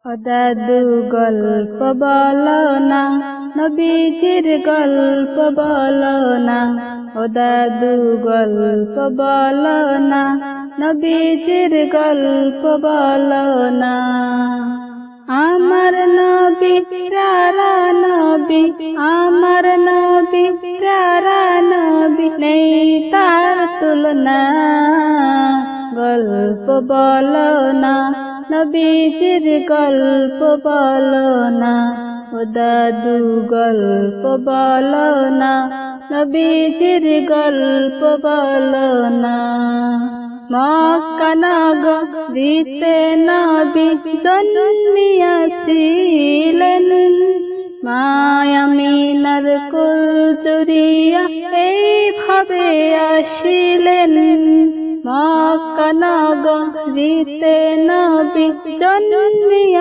ও দাদু গল্প বলো না, নবীজির গল্প বলো না। ও দাদু গল্প বলো না, নবীজির গল্প বলো না। আমার নবী প্যারা নবী, আমার নবী প্যারা নবী, নেই তার তুলনা। গল্প বলো না, নবীজির গল্প বলো না। ও দাদু গল্প বলো না, নবীজির গল্প বলো না। মক্কা নগরীতে নবী জন্মিয়াছিলেন, মা আমিনার কোল জড়িয়া এইভাবে আসিলেন। মক্কা নগরীতে নবী জন্মিয়া